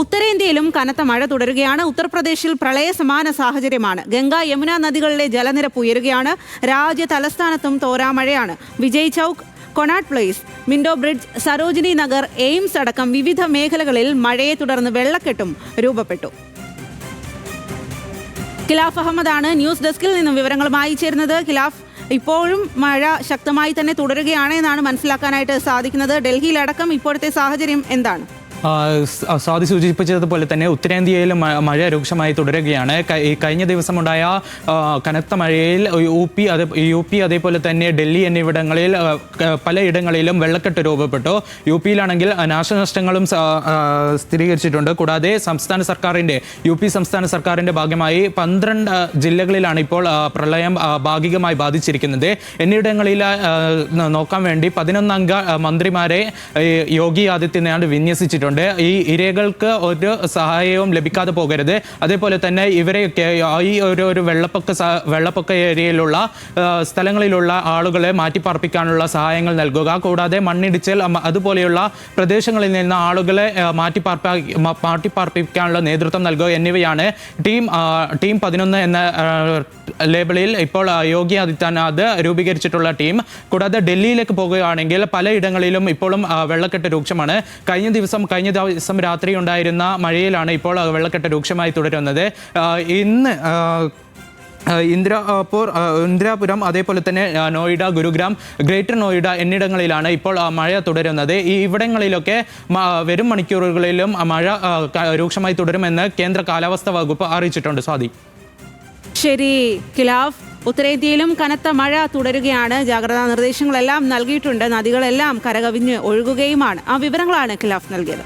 ഉത്തരേന്ത്യയിലും കനത്ത മഴ തുടരുകയാണ്. ഉത്തർപ്രദേശിൽ പ്രളയ സമാന സാഹചര്യമാണ്. ഗംഗ യമുന നദികളിലെ ജലനിരപ്പ് ഉയരുകയാണ്. രാജ്യ തലസ്ഥാനത്തും തോരാമഴയാണ്. വിജയ് ചൌക്ക്, കൊണാട്ട് പ്ലേസ്, മിൻഡോ ബ്രിഡ്ജ്, സരോജിനി നഗർ, എയിംസ് അടക്കം വിവിധ മേഖലകളിൽ മഴയെ തുടർന്ന് വെള്ളക്കെട്ടും രൂപപ്പെട്ടു. ഖിലാഫ് അഹമ്മദാണ് ന്യൂസ് ഡെസ്കിൽ നിന്നും വിവരങ്ങളുമായി ചേരുന്നത്. ഖിലാഫ്, ഇപ്പോഴും മഴ ശക്തമായി തന്നെ തുടരുകയാണ് എന്നാണ് മനസ്സിലാക്കാനായിട്ട് സാധിക്കുന്നത്. ഡൽഹിയിലടക്കം ഇപ്പോഴത്തെ സാഹചര്യം എന്താണ്? സ്വാതി സൂചിപ്പിച്ചതുപോലെ തന്നെ ഉത്തരേന്ത്യയിലും മഴ രൂക്ഷമായി തുടരുകയാണ്. കഴിഞ്ഞ ദിവസമുണ്ടായ കനത്ത മഴയിൽ യു പി അതേപോലെ തന്നെ ഡൽഹി എന്നിവിടങ്ങളിൽ പലയിടങ്ങളിലും വെള്ളക്കെട്ട് രൂപപ്പെട്ടു. യു പിയിലാണെങ്കിൽ നാശനഷ്ടങ്ങളും സ്ഥിരീകരിച്ചിട്ടുണ്ട്. കൂടാതെ യു പി സംസ്ഥാന സർക്കാരിൻ്റെ ഭാഗമായി 12 ജില്ലകളിലാണ് ഇപ്പോൾ പ്രളയം ഭാഗികമായി ബാധിച്ചിരിക്കുന്നത്. എന്നിവിടങ്ങളിൽ നോക്കാൻ വേണ്ടി 11 അംഗ മന്ത്രിമാരെ യോഗി ആദിത്യനാഥ് വിന്യസിച്ചിട്ടുണ്ട്. ഈ ഇരകൾക്ക് ഒരു സഹായവും ലഭിക്കാതെ പോകരുത്. അതേപോലെ തന്നെ ഇവരെയൊക്കെ ഈ ഒരു വെള്ളപ്പൊക്ക ഏരിയയിലുള്ള സ്ഥലങ്ങളിലുള്ള ആളുകളെ മാറ്റിപ്പാർപ്പിക്കാനുള്ള സഹായങ്ങൾ നൽകുക. കൂടാതെ മണ്ണിടിച്ചിൽ അതുപോലെയുള്ള പ്രദേശങ്ങളിൽ നിന്ന് ആളുകളെ മാറ്റിപ്പാർപ്പിക്കാനുള്ള നേതൃത്വം നൽകുക എന്നിവയാണ് ടീം 11 എന്ന ലേബലിൽ ഇപ്പോൾ യോഗി ആദിത്യനാഥ് രൂപീകരിച്ചിട്ടുള്ള ടീം. കൂടാതെ ഡൽഹിയിലേക്ക് പോകുകയാണെങ്കിൽ പലയിടങ്ങളിലും ഇപ്പോഴും വെള്ളക്കെട്ട് രൂക്ഷമാണ്. കഴിഞ്ഞ ദിവസം രാത്രി ഉണ്ടായിരുന്ന മഴയിലാണ് ഇപ്പോൾ വെള്ളക്കെട്ട് രൂക്ഷമായി തുടരുന്നത്. ഇന്ന് ഇന്ദിരാപുരം അതേപോലെ തന്നെ നോയിഡ, ഗുരുഗ്രാം, ഗ്രേറ്റർ നോയിഡ എന്നിടങ്ങളിലാണ് ഇപ്പോൾ മഴ തുടരുന്നത്. ഇവിടങ്ങളിലൊക്കെ വരും മണിക്കൂറുകളിലും മഴ രൂക്ഷമായി തുടരുമെന്ന് കേന്ദ്ര കാലാവസ്ഥാ വകുപ്പ് അറിയിച്ചിട്ടുണ്ട്. സ്വാതി. ശരി ഖിലാഫ്, ഉത്തരേന്ത്യയിലും കനത്ത മഴ തുടരുകയാണ്. ജാഗ്രതാ നിർദ്ദേശങ്ങളെല്ലാം നൽകിയിട്ടുണ്ട്. നദികളെല്ലാം കരകവിഞ്ഞ് ഒഴുകുകയുമാണ്. ആ വിവരങ്ങളാണ് ഖിലാഫ് നൽകിയത്.